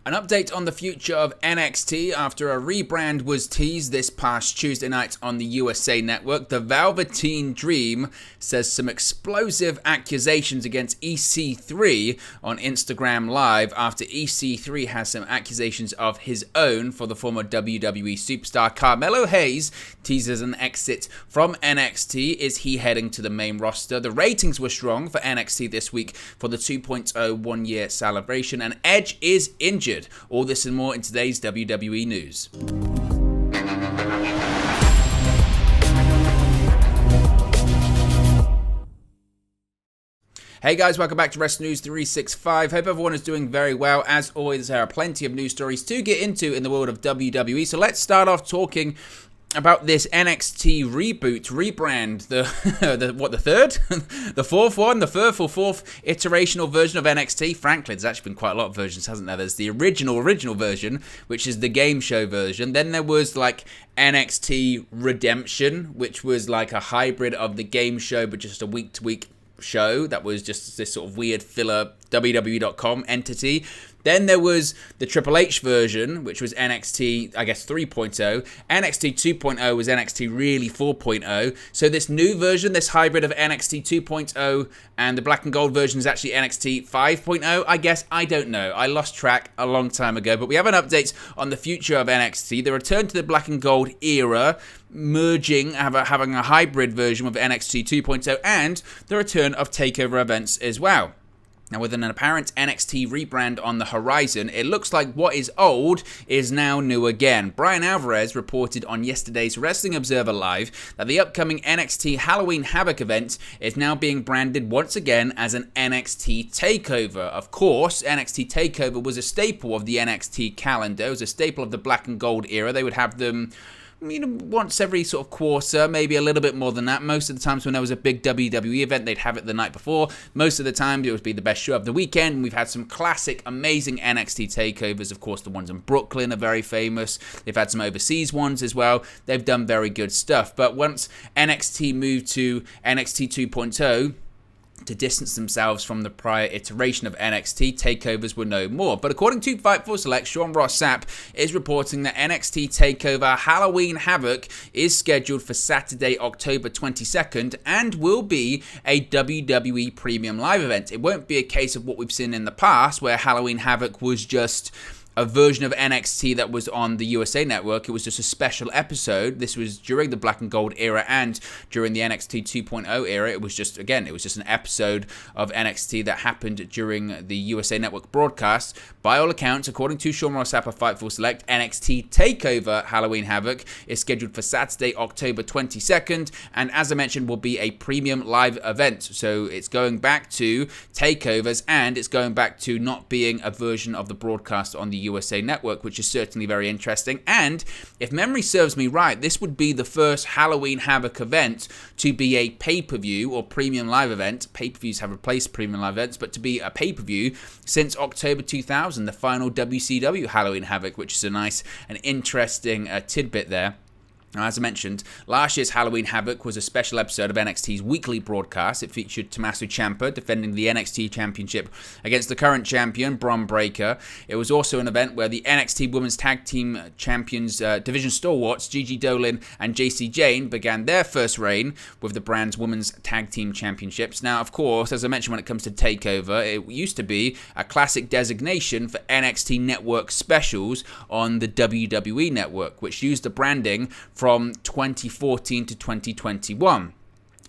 An update on the future of NXT after a rebrand was teased this past Tuesday night on the USA Network. The Velveteen Dream says some explosive accusations against EC3 on Instagram Live after EC3 has some accusations of his own for the former WWE superstar. Carmelo Hayes teases an exit from NXT. Is he heading to the main roster? The ratings were strong for NXT this week for the 2.0 one-year celebration, and Edge is injured. All this and more in today's WWE news. Hey guys, welcome back to Wrestling News 365. Hope everyone is doing very well. As always, there are plenty of news stories to get into in the world of WWE. So let's start off talking about this NXT rebrand, the third? The fourth one, the fourth iteration or version of NXT. Frankly, there's actually been quite a lot of versions, hasn't there? There's the original version, which is the game show version. Then there was like NXT Redemption, which was like a hybrid of the game show, but just a week-to-week show that was just this sort of weird filler WWE.com entity. Then there was the Triple H version, which was NXT, I guess, 3.0. NXT 2.0 was NXT really 4.0. So this new version, this hybrid of NXT 2.0 and the black and gold version is actually NXT 5.0, I guess. I don't know. I lost track a long time ago. But we have an update on the future of NXT. The return to the black and gold era, merging, having a hybrid version of NXT 2.0, and the return of TakeOver events as well. Now, with an apparent NXT rebrand on the horizon, it looks like what is old is now new again. Brian Alvarez reported on yesterday's Wrestling Observer Live that the upcoming NXT Halloween Havoc event is now being branded once again as an NXT TakeOver. Of course, NXT TakeOver was a staple of the NXT calendar. It was a staple of the black and gold era. They would have them once every sort of quarter, maybe a little bit more than that. Most of the times when there was a big WWE event, they'd have it the night before. Most of the time, it would be the best show of the weekend. And we've had some classic, amazing NXT takeovers. Of course, the ones in Brooklyn are very famous. They've had some overseas ones as well. They've done very good stuff. But once NXT moved to NXT 2.0, to distance themselves from the prior iteration of NXT, takeovers were no more. But according to Fightful Select, Sean Ross Sapp is reporting that NXT TakeOver Halloween Havoc is scheduled for Saturday, October 22nd, and will be a WWE Premium Live event. It won't be a case of what we've seen in the past, where Halloween Havoc was just a version of NXT that was on the USA Network. It was just a special episode. This was during the black and gold era and during the NXT 2.0 era. It was just an episode of NXT that happened during the USA Network broadcast. By all accounts, according to Sean Ross Sapp of Fightful Select, NXT TakeOver Halloween Havoc is scheduled for Saturday, October 22nd, and as I mentioned, will be a premium live event. So it's going back to takeovers, and it's going back to not being a version of the broadcast on the USA Network, which is certainly very interesting. And if memory serves me right, this would be the first Halloween Havoc event to be a pay-per-view or premium live event. Pay-per-views have replaced premium live events, but to be a pay-per-view since October 2000, the final WCW Halloween Havoc, which is a nice and interesting tidbit there. Now, as I mentioned, last year's Halloween Havoc was a special episode of NXT's weekly broadcast. It featured Tommaso Ciampa defending the NXT Championship against the current champion, Bron Breakker. It was also an event where the NXT Women's Tag Team Champions division stalwarts, Gigi Dolan and JC Jane, began their first reign with the brand's Women's Tag Team Championships. Now, of course, as I mentioned, when it comes to TakeOver, it used to be a classic designation for NXT Network specials on the WWE Network, which used the branding from 2014 to 2021.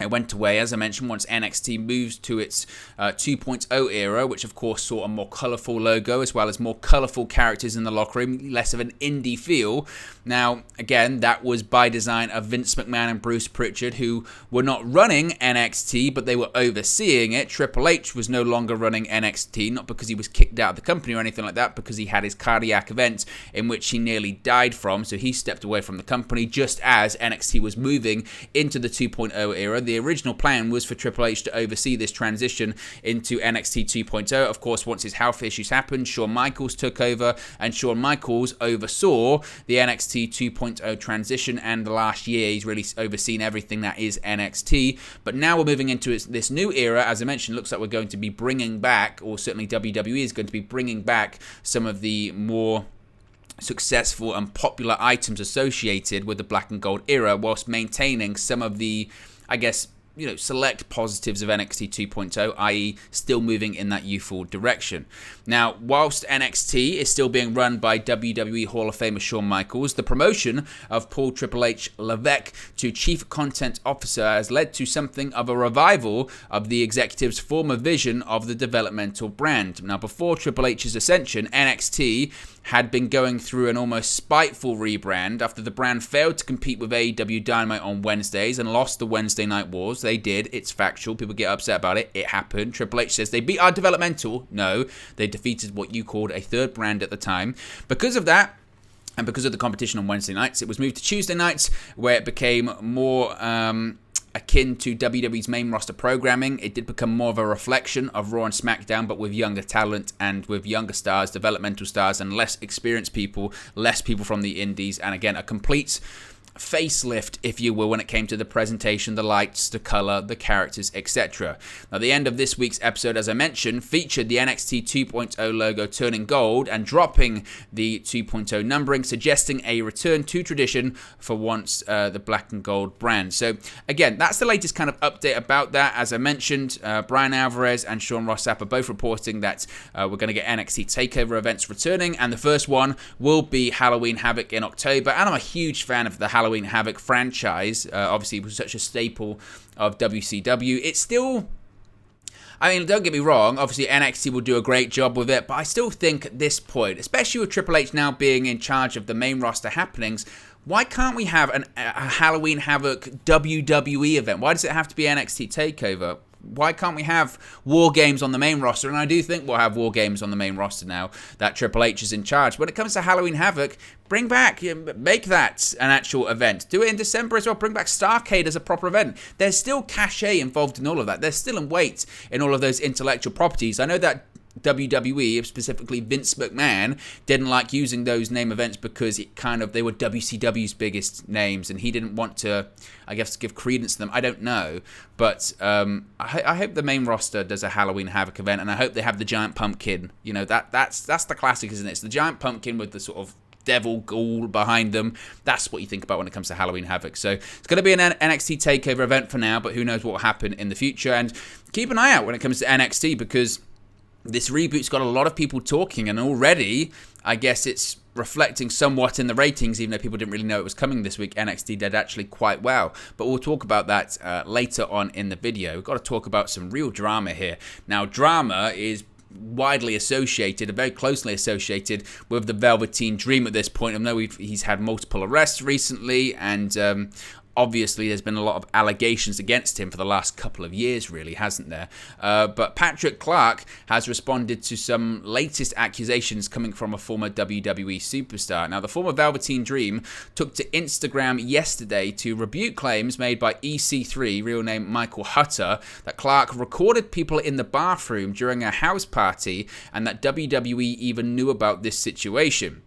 It went away, as I mentioned, once NXT moves to its 2.0 era, which of course saw a more colourful logo as well as more colourful characters in the locker room, less of an indie feel. Now, again, that was by design of Vince McMahon and Bruce Pritchard, who were not running NXT, but they were overseeing it. Triple H was no longer running NXT, not because he was kicked out of the company or anything like that, because he had his cardiac event in which he nearly died from, so he stepped away from the company just as NXT was moving into the 2.0 era. the original plan was for Triple H to oversee this transition into NXT 2.0. Of course, once his health issues happened, Shawn Michaels took over, and Shawn Michaels oversaw the NXT 2.0 transition, and the last year he's really overseen everything that is NXT. But now we're moving into this new era. As I mentioned, looks like we're going to be bringing back, or certainly WWE is going to be bringing back, some of the more successful and popular items associated with the black and gold era, whilst maintaining some of the, I guess, select positives of NXT 2.0, i.e. still moving in that youthful direction. Now, whilst NXT is still being run by WWE Hall of Famer Shawn Michaels, the promotion of Paul Triple H Levesque to Chief Content Officer has led to something of a revival of the executive's former vision of the developmental brand. Now, before Triple H's ascension, NXT had been going through an almost spiteful rebrand after the brand failed to compete with AEW Dynamite on Wednesdays and lost the Wednesday Night Wars. They did. It's factual. People get upset about it. It happened. Triple H says they beat our developmental. No, they defeated what you called a third brand at the time. Because of that, and because of the competition on Wednesday nights, it was moved to Tuesday nights, where it became more akin to WWE's main roster programming. It did become more of a reflection of Raw and SmackDown, but with younger talent and with younger stars, developmental stars, and less experienced people, less people from the indies, and again, a complete facelift, if you will, when it came to the presentation, the lights, the color, the characters, etc. Now, the end of this week's episode, as I mentioned, featured the NXT 2.0 logo turning gold and dropping the 2.0 numbering, suggesting a return to tradition for once the black and gold brand. So, again, that's the latest kind of update about that. As I mentioned, Brian Alvarez and Sean Ross Sapp are both reporting that we're going to get NXT TakeOver events returning, and the first one will be Halloween Havoc in October. And I'm a huge fan of the Halloween Havoc franchise. Obviously, it was such a staple of WCW. It's still, I mean, don't get me wrong, obviously NXT will do a great job with it, but I still think at this point, especially with Triple H now being in charge of the main roster happenings, why can't we have a Halloween Havoc WWE event? Why does it have to be NXT TakeOver? Why can't we have War Games on the main roster? And I do think we'll have War Games on the main roster now that Triple H is in charge. When it comes to Halloween Havoc, bring back, make that an actual event. Do it in December as well. Bring back Starrcade as a proper event. There's still cachet involved in all of that. There's still in weight in all of those intellectual properties. I know that WWE, specifically Vince McMahon, didn't like using those name events because they were WCW's biggest names, and he didn't want to, I guess, give credence to them. I don't know, but I hope the main roster does a Halloween Havoc event, and I hope they have the giant pumpkin. That's the classic, isn't it? It's the giant pumpkin with the sort of devil ghoul behind them. That's what you think about when it comes to Halloween Havoc. So it's going to be an NXT TakeOver event for now, but who knows what will happen in the future. And keep an eye out when it comes to NXT, because this reboot's got a lot of people talking, and already, I guess it's reflecting somewhat in the ratings, even though people didn't really know it was coming this week. NXT did actually quite well, but we'll talk about that later on in the video. We've got to talk about some real drama here. Now, drama is widely associated, very closely associated with the Velveteen Dream at this point. I know he's had multiple arrests recently, and obviously, there's been a lot of allegations against him for the last couple of years, really, hasn't there? But Patrick Clark has responded to some latest accusations coming from a former WWE superstar. Now, the former Velveteen Dream took to Instagram yesterday to rebuke claims made by EC3, real name Michael Hutter, that Clark recorded people in the bathroom during a house party, and that WWE even knew about this situation.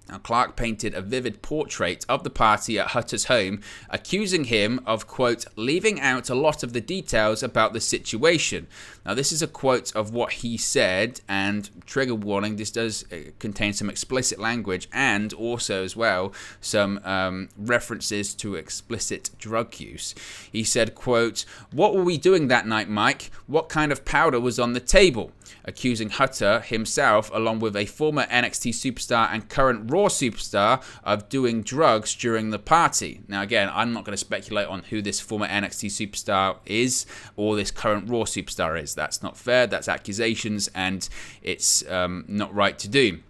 Now, Clark painted a vivid portrait of the party at Hutter's home, accusing him of, quote, leaving out a lot of the details about the situation. Now, this is a quote of what he said, and trigger warning, this does contain some explicit language and also, as well, some references to explicit drug use. He said, quote, what were we doing that night, Mike? What kind of powder was on the table? Accusing Hutter himself, along with a former NXT superstar and current Raw superstar, of doing drugs during the party. Now, again, I'm not going to speculate on who this former NXT superstar is or this current Raw superstar is. That's not fair. That's accusations, and it's not right to do.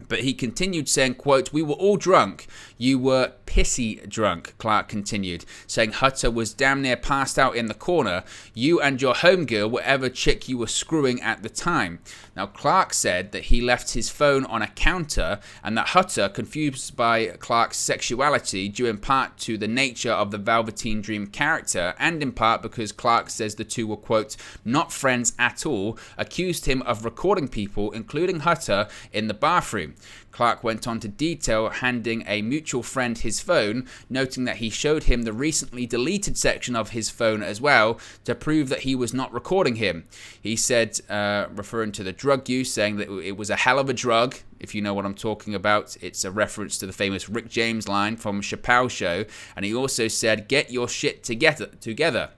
But he continued saying, quote, we were all drunk. You were pissy drunk, Clark continued, saying Hutter was damn near passed out in the corner. You and your homegirl, whatever chick you were screwing at the time. Now, Clark said that he left his phone on a counter and that Hutter, confused by Clark's sexuality due in part to the nature of the Velveteen Dream character and in part because Clark says the two were, quote, not friends at all, accused him of recording people, including Hutter, in the bathroom. Clark went on to detail handing a mutual friend his phone, noting that he showed him the recently deleted section of his phone as well to prove that he was not recording him. He said, referring to the drug use, saying that it was a hell of a drug. If you know what I'm talking about, it's a reference to the famous Rick James line from Chappelle's Show. And he also said, get your shit together.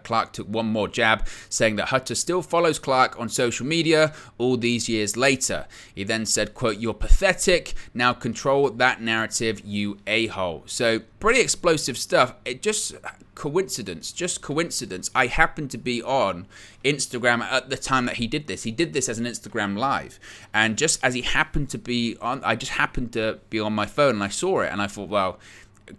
Clark took one more jab, saying that Hutter still follows Clark on social media all these years later. He then said, quote, you're pathetic, now control that narrative, you a-hole. So, pretty explosive stuff. It just coincidence. I happened to be on Instagram at the time that he did this. He did this as an Instagram live. And just as he happened to be on, I just happened to be on my phone and I saw it and I thought, well,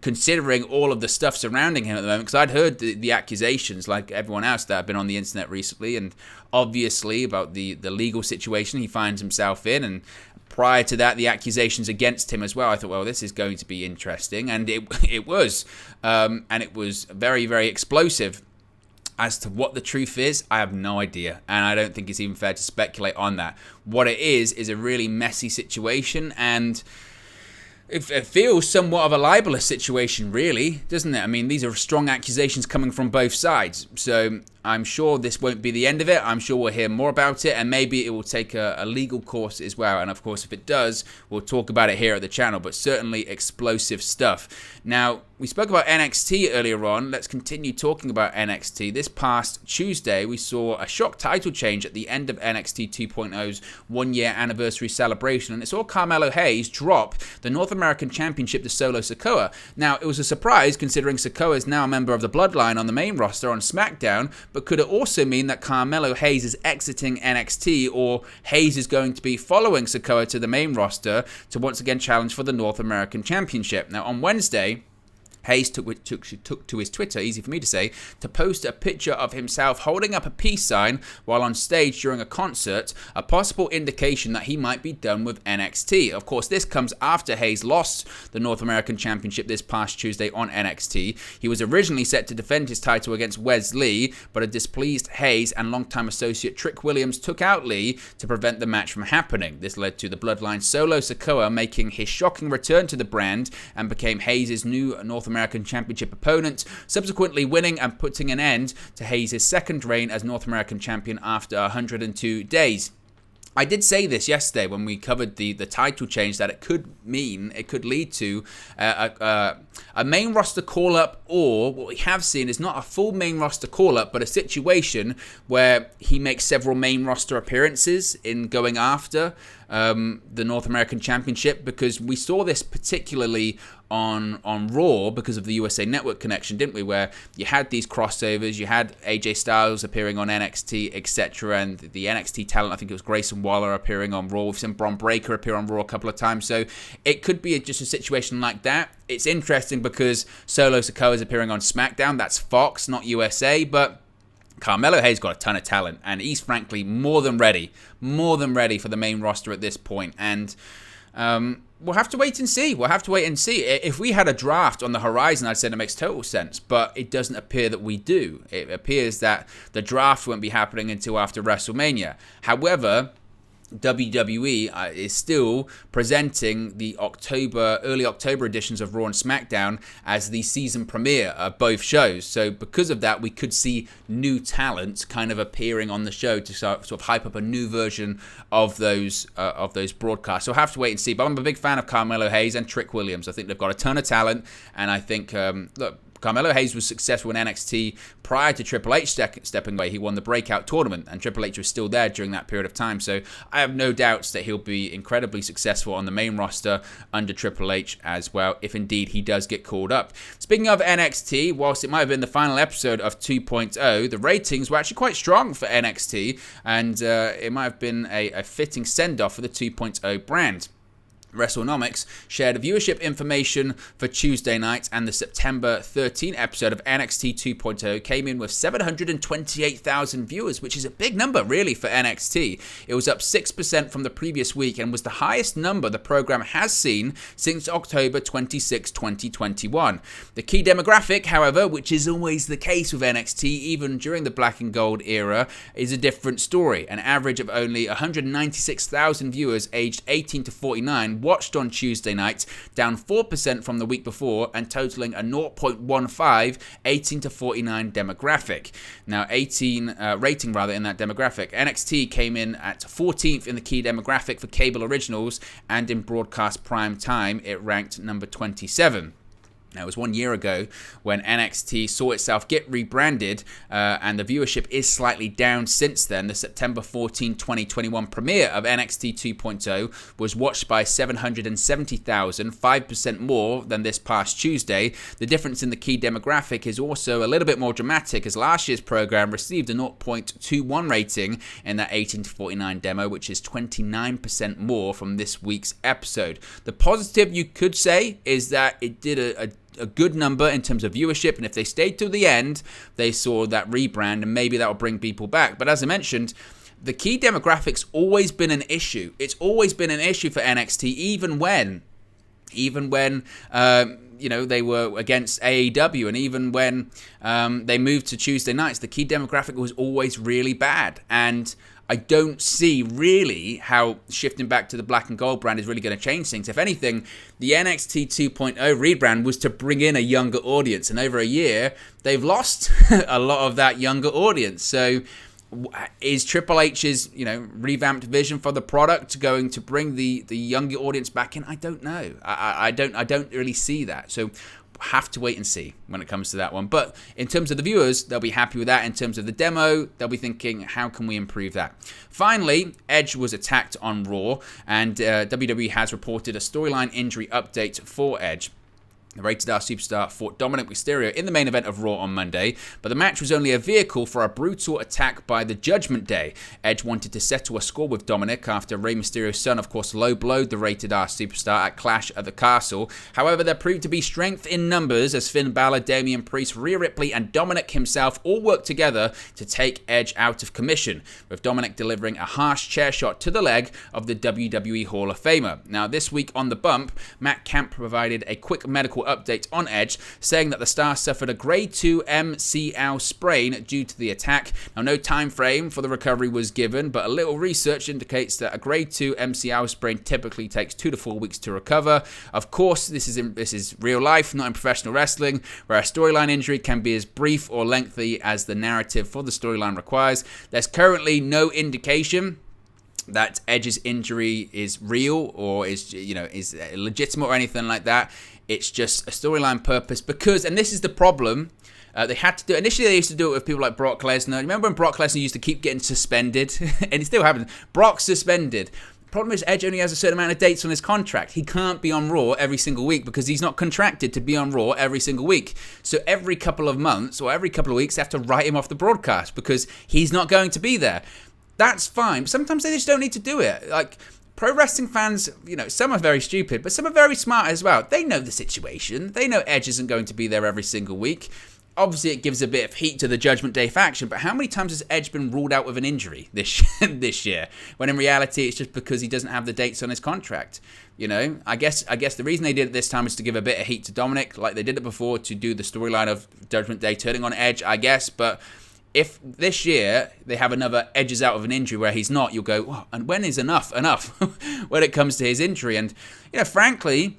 considering all of the stuff surrounding him at the moment, because I'd heard the accusations like everyone else that have been on the internet recently, and obviously about the legal situation he finds himself in, and prior to that, the accusations against him as well. I thought, well, this is going to be interesting, and it was. And it was very, very explosive. As to what the truth is, I have no idea, and I don't think it's even fair to speculate on that. What it is a really messy situation, and it feels somewhat of a libelous situation, really, doesn't it? I mean, these are strong accusations coming from both sides. So I'm sure this won't be the end of it. I'm sure we'll hear more about it, and maybe it will take a legal course as well. And of course, if it does, we'll talk about it here at the channel, but certainly explosive stuff. Now, we spoke about NXT earlier on. Let's continue talking about NXT. This past Tuesday, we saw a shock title change at the end of NXT 2.0's one-year anniversary celebration, and it saw Carmelo Hayes drop the North American Championship to Solo Sikoa. Now, it was a surprise considering Sikoa is now a member of the Bloodline on the main roster on SmackDown, but could it also mean that Carmelo Hayes is exiting NXT, or Hayes is going to be following Sikoa to the main roster to once again challenge for the North American Championship? Now, on Wednesday, Hayes took to his Twitter, easy for me to say, to post a picture of himself holding up a peace sign while on stage during a concert, a possible indication that he might be done with NXT. Of course, this comes after Hayes lost the North American Championship this past Tuesday on NXT. He was originally set to defend his title against Wes Lee, but a displeased Hayes and longtime associate Trick Williams took out Lee to prevent the match from happening. This led to the Bloodline Solo Sikoa making his shocking return to the brand and became Hayes' new North American Championship opponent, subsequently winning and putting an end to Hayes' second reign as North American Champion after 102 days. I did say this yesterday when we covered the title change, that it could lead to a main roster call-up, or what we have seen is not a full main roster call-up, but a situation where he makes several main roster appearances in going after the North American Championship, because we saw this particularly on Raw because of the USA Network connection, didn't we? Where you had these crossovers, you had AJ Styles appearing on NXT, etc., and the NXT talent, I think it was Grayson Waller, appearing on Raw. We've seen Bron Breakker appear on Raw a couple of times, so it could be just a situation like that. It's interesting because Solo Sikoa is appearing on SmackDown. That's Fox, not USA, but Carmelo Hayes got a ton of talent, and he's frankly more than ready for the main roster at this point. And we'll have to wait and see. If we had a draft on the horizon, I'd say it makes total sense, but it doesn't appear that we do. It appears that the draft won't be happening until after WrestleMania. However, WWE is still presenting the early October editions of Raw and SmackDown as the season premiere of both shows. So because of that, we could see new talent kind of appearing on the show to sort of hype up a new version of those broadcasts. So we'll have to wait and see. But I'm a big fan of Carmelo Hayes and Trick Williams. I think they've got a ton of talent, and I think Carmelo Hayes was successful in NXT prior to Triple H stepping away. He won the Breakout Tournament, and Triple H was still there during that period of time. So I have no doubts that he'll be incredibly successful on the main roster under Triple H as well, if indeed he does get called up. Speaking of NXT, whilst it might have been the final episode of 2.0, the ratings were actually quite strong for NXT, and it might have been a fitting send-off for the 2.0 brand. WrestleNomics shared viewership information for Tuesday night, and the September 13 episode of NXT 2.0 came in with 728,000 viewers, which is a big number, really, for NXT. It was up 6% from the previous week and was the highest number the program has seen since October 26, 2021. The key demographic, however, which is always the case with NXT, even during the black and gold era, is a different story. An average of only 196,000 viewers aged 18 to 49 watched on Tuesday night, down 4% from the week before and totaling a 0.15 18 to 49 demographic. Now, rating in that demographic. NXT came in at 14th in the key demographic for cable originals, and in broadcast prime time, it ranked number 27. Now, it was 1 year ago when NXT saw itself get rebranded, and the viewership is slightly down since then. The September 14, 2021 premiere of NXT 2.0 was watched by 770,000, 5% more than this past Tuesday. The difference in the key demographic is also a little bit more dramatic, as last year's program received a 0.21 rating in that 18 to 49 demo, which is 29% more from this week's episode. The positive, you could say, is that it did a good number in terms of viewership, and if they stayed till the end, they saw that rebrand, and maybe that will bring people back. But as I mentioned, the key demographic's always been an issue. It's always been an issue for NXT, even when they were against AEW, and even when they moved to Tuesday nights, the key demographic was always really bad. And I don't see really how shifting back to the black and gold brand is really going to change things. If anything, the NXT 2.0 rebrand was to bring in a younger audience, and over a year, they've lost a lot of that younger audience. So is Triple H's revamped vision for the product going to bring the younger audience back in? I don't know. I don't really see that. So have to wait and see when it comes to that one. But in terms of the viewers, they'll be happy with that. In terms of the demo, they'll be thinking, how can we improve that? Finally, Edge was attacked on Raw, and WWE has reported a storyline injury update for Edge. The Rated R Superstar fought Dominic Mysterio in the main event of Raw on Monday, but the match was only a vehicle for a brutal attack by the Judgment Day. Edge wanted to settle a score with Dominic after Rey Mysterio's son, of course, low-blowed the Rated R Superstar at Clash at the Castle. However, there proved to be strength in numbers as Finn Balor, Damian Priest, Rhea Ripley, and Dominic himself all worked together to take Edge out of commission, with Dominic delivering a harsh chair shot to the leg of the WWE Hall of Famer. Now, this week on The Bump, Matt Camp provided a quick medical update on Edge, saying that the star suffered a grade 2 MCL sprain due to the attack. Now, no time frame for the recovery was given, but a little research indicates that a grade 2 MCL sprain typically takes 2 to 4 weeks to recover. Of course, this is real life, not in professional wrestling, where a storyline injury can be as brief or lengthy as the narrative for the storyline requires. There's currently no indication that Edge's injury is real or is legitimate or anything like that. It's just a storyline purpose because, and this is the problem, they had to do it. Initially, they used to do it with people like Brock Lesnar. Remember when Brock Lesnar used to keep getting suspended? And it still happens. Brock's suspended. The problem is Edge only has a certain amount of dates on his contract. He can't be on Raw every single week because he's not contracted to be on Raw every single week. So every couple of months or every couple of weeks, they have to write him off the broadcast because he's not going to be there. That's fine. Sometimes they just don't need to do it. Like, pro wrestling fans, some are very stupid, but some are very smart as well. They know the situation. They know Edge isn't going to be there every single week. Obviously, it gives a bit of heat to the Judgment Day faction, but how many times has Edge been ruled out with an injury this year? When in reality, it's just because he doesn't have the dates on his contract. I guess the reason they did it this time is to give a bit of heat to Dominic, like they did it before, to do the storyline of Judgment Day turning on Edge, I guess, but if this year they have another Edges out of an injury where he's not, you'll go, well, and when is enough when it comes to his injury? And, frankly,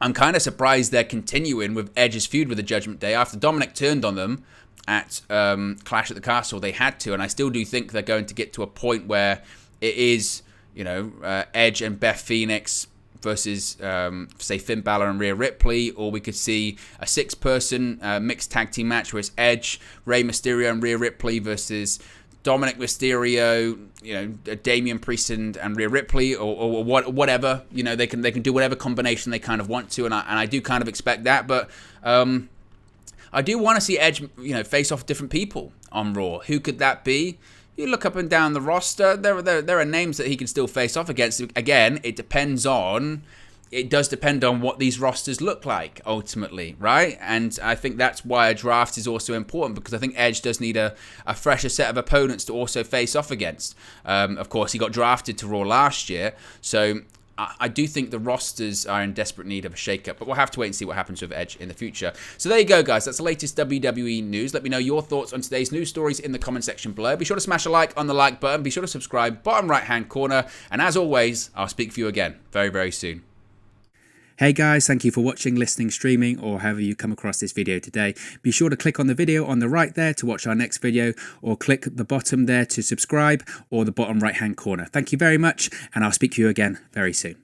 I'm kind of surprised they're continuing with Edge's feud with the Judgment Day. After Dominic turned on them at Clash at the Castle, they had to, and I still do think they're going to get to a point where it is, Edge and Beth Phoenix versus, say, Finn Balor and Rhea Ripley, or we could see a 6-person mixed tag team match where it's Edge, Rey Mysterio, and Rhea Ripley versus Dominic Mysterio, Damian Priest and Rhea Ripley, or whatever. They can do whatever combination they kind of want to, and I do kind of expect that, but I do want to see Edge, face off different people on Raw. Who could that be? You look up and down the roster, there are names that he can still face off against. Again, it depends on it does depend on what these rosters look like ultimately, right? And I think that's why a draft is also important, because I think Edge does need a fresher set of opponents to also face off against. Of course, he got drafted to Raw last year, so I do think the rosters are in desperate need of a shake-up, but we'll have to wait and see what happens with Edge in the future. So there you go, guys. That's the latest WWE news. Let me know your thoughts on today's news stories in the comment section below. Be sure to smash a like on the like button. Be sure to subscribe, bottom right-hand corner. And as always, I'll speak for you again very, very soon. Hey guys, thank you for watching, listening, streaming, or however you come across this video today. Be sure to click on the video on the right there to watch our next video, or click the bottom there to subscribe, or the bottom right hand corner. Thank you very much, and I'll speak to you again very soon.